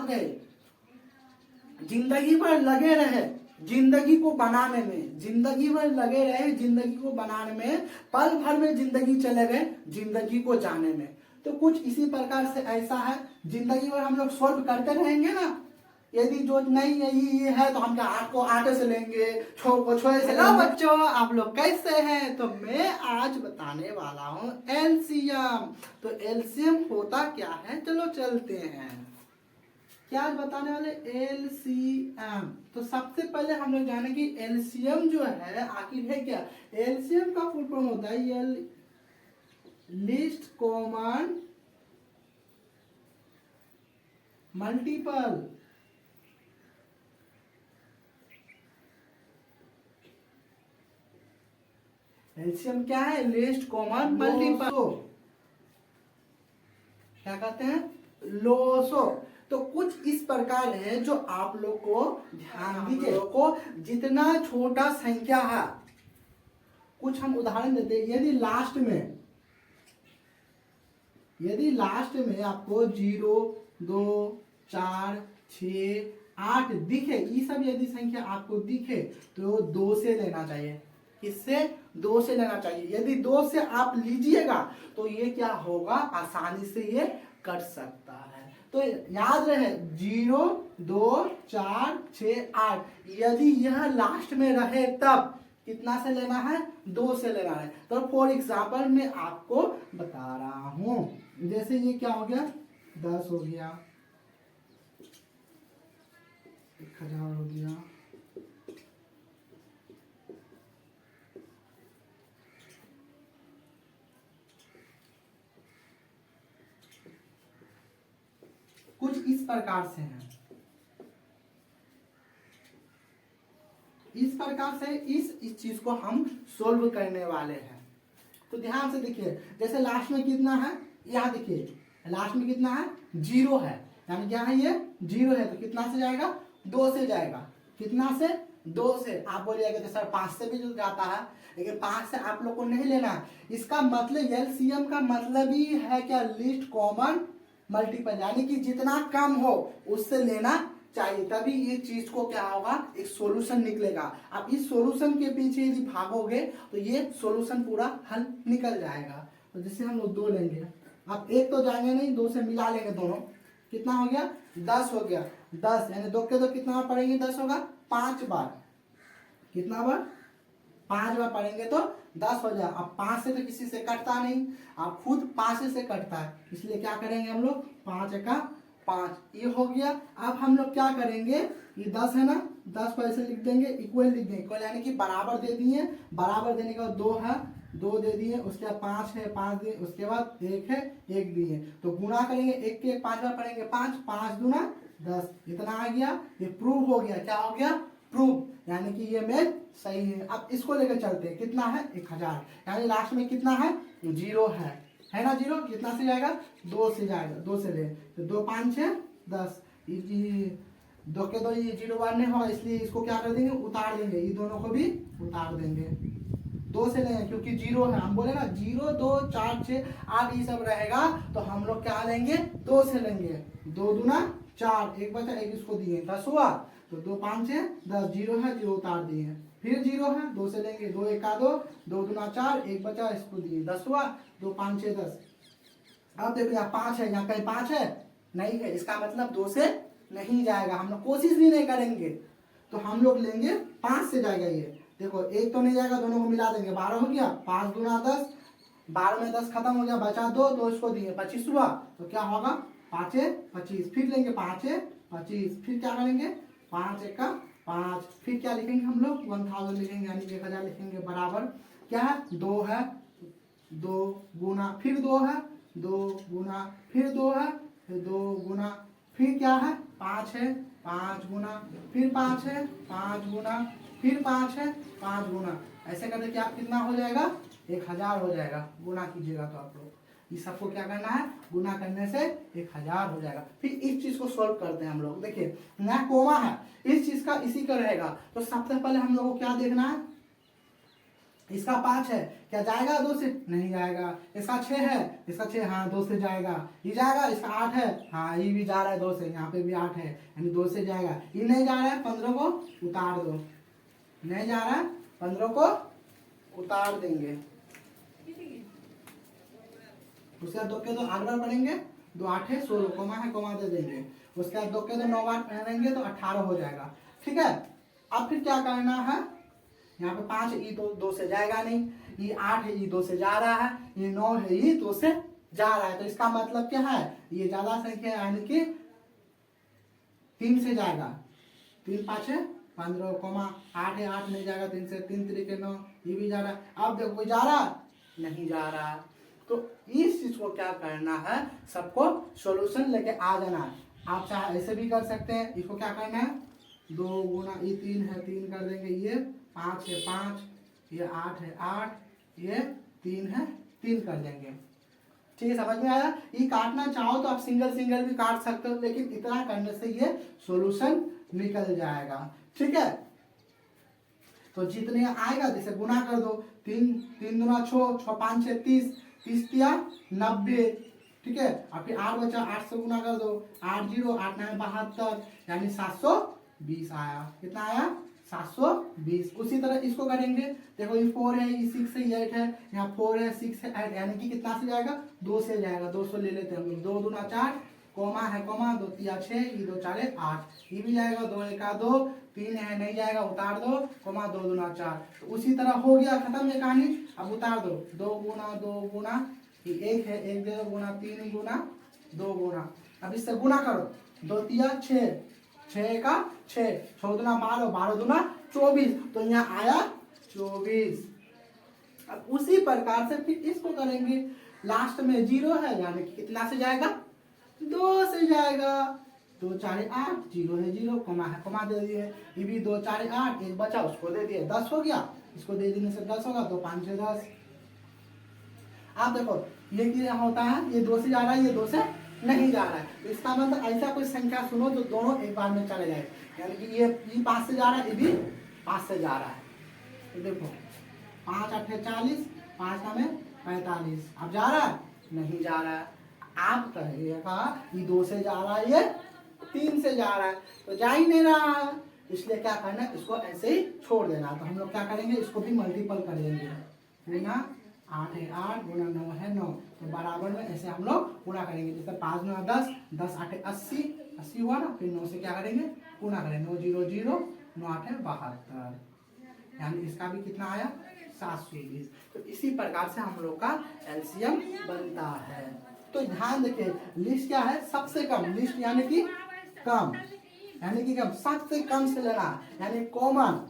गए, जिंदगी भर लगे रहे जिंदगी को बनाने में, जिंदगी भर लगे रहे जिंदगी को बनाने में, पल भर में जिंदगी चले गए जिंदगी को जाने में। तो कुछ इसी प्रकार से ऐसा है, जिंदगी भर हम लोग सॉल्व करते रहेंगे ना, यदि जो नहीं ये है तो हम क्या आठ को आटे से लेंगे, छो को छोए से। हेलो बच्चों, आप लोग कैसे हैं? तो मैं आज बताने वाला हूँ एलसीएम। तो एलसीएम होता क्या है, चलो चलते हैं। क्या आज बताने वाले एलसीएम। तो सबसे पहले हम लोग जाने कि एलसीएम जो है आखिर है क्या। एलसीएम का फुल फॉर्म होता है लीस्ट कॉमन मल्टीपल। एलसीएम क्या है? Least common multiple. क्या कहते हैं? लोसो। तो कुछ इस प्रकार है जो आप लोग को ध्यान दीजिए, को जितना छोटा संख्या है, कुछ हम उदाहरण देते हैं। यदि लास्ट में आपको 0, 2, 4, 6, 8 दिखे, ये सब यदि संख्या आपको दिखे तो 2 से लेना चाहिए। किससे? 2 से लेना चाहिए। यदि 2 से आप लीजिएगा तो ये क्या होगा, आसानी से ये कट सकता है। तो याद रहे 0, 2, 4, 6, 8, यदि यह लास्ट में रहे तब कितना से लेना है? 2 से लेना है। तो फॉर एग्जाम्पल मैं आपको बता रहा हूं, जैसे ये क्या हो गया, 10 हो गया, 1000 हो गया, कुछ इस प्रकार से है। इस प्रकार से इस चीज को हम सोल्व करने वाले हैं। तो ध्यान से देखिए, जैसे लास्ट में कितना है, यहाँ देखिए लास्ट में कितना है, 0 है, यानी क्या है, ये 0 है। तो कितना से जाएगा? 2 से जाएगा। कितना से? 2 से। आप बोलिएगा तो सर 5 से भी जो जाता है, लेकिन 5 से आप लोग को नहीं लेना। इसका मतलब एलसीएम का मतलब ही है क्या, लीस्ट कॉमन मल्टीपल, यानी कि जितना कम हो उससे लेना चाहिए, तभी ये चीज को क्या होगा, एक सॉल्यूशन निकलेगा। अब इस सॉल्यूशन के पीछे यदि भागोगे तो ये सॉल्यूशन पूरा हल निकल जाएगा। तो जैसे हम लोग 2 लेंगे, अब 1 तो जाएंगे नहीं, 2 से मिला लेंगे दोनों, कितना हो गया, 10 हो गया। 10 यानी 2 के 2 कितना बार पढ़ेंगे, 10 होगा, 5 बार। कितना बार? 5 बार पढ़ेंगे तो 10 हो जाए। अब 5 से तो किसी से कटता नहीं, आप खुद 5 से कटता है, इसलिए क्या करेंगे हम लोग, 5 का 5, ये हो गया। अब हम लोग क्या करेंगे, ये 10 है ना, 10 को ऐसे लिख देंगे, इक्वल लिख देंगे, इक्वल यानी कि बराबर दे दिए। बराबर देने के बाद 2 है, 2 दे दिए, उसके बाद 5 है, 5 दिए, उसके बाद 1 है, 1 दिए। तो गुणा करेंगे, 1 के 5 बार पढ़ेंगे, 5, 5 दूना 10, इतना आ गया। ये प्रूव हो गया। क्या हो गया? प्रूव, यानी कि ये मेथ सही है। अब इसको लेकर चलते हैं, कितना है, 1000, यानी लास्ट में कितना है, 0 है ना, 0 कितना से जाएगा, 2 से जाएगा। 2 से ले तो 2, 5, 6, 10, 2 के 2 ये 0 बार नहीं होगा, इसलिए इसको क्या कर देंगे, उतार देंगे, ये दोनों को भी उतार देंगे। 2 से लेंगे क्योंकि 0 है, हम बोले ना 0, 2, 4, 6, 8 ये सब रहेगा, तो हम लोग क्या लेंगे, 2 से लेंगे। 2 दूना 4, 1 बचा, 1 इसको दिए, 10 हुआ। तो 2, 5, 6, 10, 0 है, 0 उतार दिए। फिर 0 है, 2 से लेंगे, 2, 1 का 2, 2 दूना 4, 1 बचा, इसको दिए, 10 हुआ। 2, 5, 6, 10। अब देखो यहाँ 5 है, यहाँ कहीं 5 है नहीं है, इसका मतलब 2 से नहीं जाएगा, हम लोग कोशिश भी नहीं करेंगे। तो हम लोग लेंगे 5 से जाएगा ये। देखो 1 तो नहीं जाएगा, दोनों को मिला देंगे, 12 हो गया, 5 दूना 10, 12 में 10 खत्म हो गया, बचा 2, 2 इसको दिए, 25 हुआ। तो क्या होगा, 5 है 25, फिर लेंगे 5 है 25, फिर क्या करेंगे, 5 1 का 5, फिर क्या लिखेंगे हम लोग, 1000 लिखेंगे, यानी 1000 लिखेंगे, बराबर क्या है, 2 है, 2 गुना, फिर 2 है, 2 गुना, फिर 2 है, फिर 2 गुना, फिर क्या है, 5 है, 5 गुना, फिर 5 है, 5 गुना, फिर 5 है, 5 गुना। ऐसे करके क्या कितना हो जाएगा, 1000 हो जाएगा। गुना कीजिएगा तो आप लोग इस सबको क्या करना है, गुना करने से 1000 हो जाएगा। फिर इस चीज को सॉल्व करते हैं हम लोग। देखिए ना कोमा है, इस चीज का इसी का रहेगा। तो सबसे पहले हम लोग को क्या देखना है, इसका 5 है, क्या जाएगा 2 से? नहीं जाएगा। इसका 6 है, इसका 6 हाँ 2 से जाएगा। ये जाएगा। इसका 8 है, हाँ ये भी जा रहा है 2 से, यहाँ पे भी 8 है यानी 2 से जाएगा। ये नहीं जा रहा है, 15 को उतार दो। नहीं जा रहा है, 15 को उतार देंगे। उसके बाद 2 के 2 8 बार पढ़ेंगे, 2 8 है 16, कोमा है कोमा दे देंगे। उसके बाद 2 के 2 9 बार पढ़ेंगे तो 18 हो जाएगा। ठीक है, अब फिर क्या करना है, यहाँ पे 5 है, ये 2 से जाएगा नहीं। ये 8 है, ये 2 से जा रहा है। ये 9 है, ये 2 से जा रहा है। तो इसका मतलब क्या है, ये ज्यादा संख्या है यानी कि 3 से जाएगा। 3 5 है 15, कोमा 8 है 8 नहीं जाएगा 3 से, 3 3 के 9, ये भी जा रहा है। अब देखो कोई जा रहा नहीं जा रहा। तो इस चीज को क्या करना है, सबको सॉल्यूशन लेके आ जाना है। आप चाहे ऐसे भी कर सकते हैं। इसको क्या करना है, 2 गुना ये 3 है 3 कर देंगे, ये 5 है 5, ये 8 है 8, ये 3 है 3 कर देंगे। ठीक है, समझ में आया। ये काटना चाहो तो आप सिंगल सिंगल भी काट सकते हो, लेकिन इतना करने से ये सॉल्यूशन निकल जाएगा। ठीक है, तो जितने आएगा जैसे गुना कर दो, 3 3 दूना 6, 6 5 6 30, 30 या 90। ठीक है, और फिर 8 बचा, 8 से गुना कर दो, 8 0 8 9 72 यानी 720 आया। कितना आया, 720। उसी तरह इसको करेंगे। देखो ये 4 है, ये 6 है, ये 8 है, यहाँ 4 है 6 है 8 यानी कि कितना से जाएगा, 2 से जाएगा। 200 ले लेते हैं हम लोग। 2 दूना 4, कोमा है कोमा, 2 3 6, ये 2 4 8, ये भी जाएगा। 2 1 2, 3 है नहीं जाएगा, उतार दो, कोमा 2 दूना 4। तो उसी तरह हो गया, खत्म ये कहानी। अब उतार दो, 2 गुना ये 1 है, 1 दे दो गुना 3 गुना 2 गुना। अब इससे गुना करो, 2 3 6, 6 का 6, 6 दूना 12, 12 दूना 24, तो यहाँ आया 24। अब उसी प्रकार से फिर इसको करेंगे। लास्ट में 0 है यानी कि कितना से जाएगा, 2 से जाएगा। 2 4 8, 0 है 0, कोमा है कोमा दे दिए। ये भी 2 4 8, एक बचा उसको दे दिए, 10 हो गया। इसको दे देने से 10 होगा, तो 5 6 10। आप देखो ये क्या होता है, ये 2 से जा रहा है, ये 2 से नहीं जा रहा है। तो इसका मतलब ऐसा कोई संख्या सुनो जो दोनों एक बार में चले जाए, यानी कि ये 5 से जा रहा है, ये भी 5 से जा रहा है। तो देखो 5 8 40, 5 का में 45। अब जा रहा है, नहीं जा रहा है। आप कहिएगा ये 2 से जा रहा है, ये 3 से जा रहा है, तो जा ही नहीं रहा है। इसलिए क्या करना है, इसको ऐसे ही छोड़ देना। तो हम लोग क्या करेंगे, इसको भी मल्टीपल कर देंगे। गुना 8 है 8, गुना 9 है 9, तो बराबर में ऐसे हम लोग पूरा करेंगे। जैसे 5 9 10, 10 8 80, 80 हुआ ना। फिर 9 से क्या करेंगे, पूरा करेंगे। 9 0 0, 9 8 72, यानी इसका भी कितना आया, 720। तो इसी प्रकार से हम लोग का एलसीएम बनता है। तो ध्यान देखिए, लिस्ट क्या है, सबसे कम। लिस्ट यानी कि कम, यानी कि कम, सबसे कम से लेना, यानी कॉमन।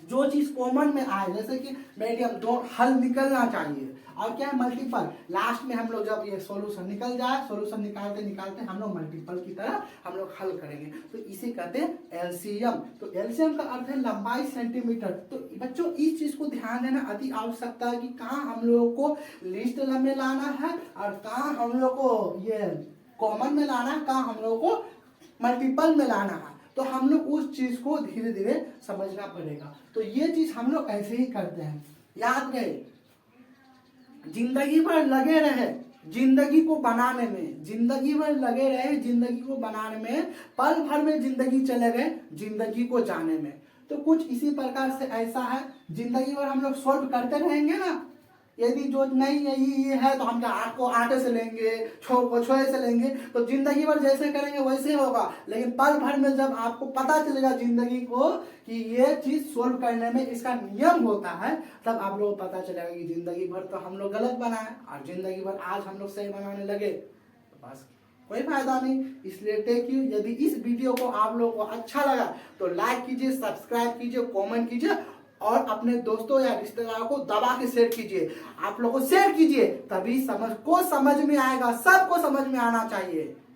जो चीज कॉमन में आए, जैसे कि मीडियम, दो हल निकलना चाहिए। और क्या है, मल्टीपल। लास्ट में हम लोग जब ये सॉल्यूशन निकल जाए, सॉल्यूशन निकालते निकालते हम लोग मल्टीपल की तरह हम लोग हल करेंगे। तो इसे कहते हैं एलसीएम। तो एलसीएम का अर्थ है लंबाई सेंटीमीटर। तो बच्चों इस चीज को ध्यान देना अति आवश्यकता है कि कहाँ हम लोगों को लिस्ट में लाना है और कहाँ हम लोग को ये कॉमन में लाना है, कहाँ हम लोग को मल्टीपल में लाना है। तो हम लोग उस चीज को धीरे धीरे समझना पड़ेगा। तो ये चीज हम लोग ऐसे ही करते हैं। याद रहे, जिंदगी भर लगे रहे जिंदगी को बनाने में, जिंदगी भर लगे रहे जिंदगी को बनाने में, पल भर में जिंदगी चले गए जिंदगी को जाने में। तो कुछ इसी प्रकार से ऐसा है, जिंदगी भर हम लोग सॉल्व करते रहेंगे ना। यदि जो नहीं ये है तो हम 8 को 8 से लेंगे, 6 को 6 से लेंगे, तो जिंदगी भर जैसे करेंगे वैसे होगा। लेकिन पल भर में जब आपको पता चलेगा जिंदगी को कि ये चीज सोल्व करने में इसका नियम होता है, तब आप लोगों को पता चलेगा कि जिंदगी भर तो हम लोग गलत बनाए और जिंदगी भर आज हम लोग सही बनाने लगे। तो बस कोई फायदा नहीं। इसलिए टेक यू। यदि इस वीडियो को आप लोगों को अच्छा लगा तो लाइक कीजिए, सब्सक्राइब कीजिए, कमेंट कीजिए और अपने दोस्तों या रिश्तेदारों को दबा के शेयर कीजिए। आप लोगों को शेयर कीजिए, तभी समझ में आएगा, सबको समझ में आना चाहिए।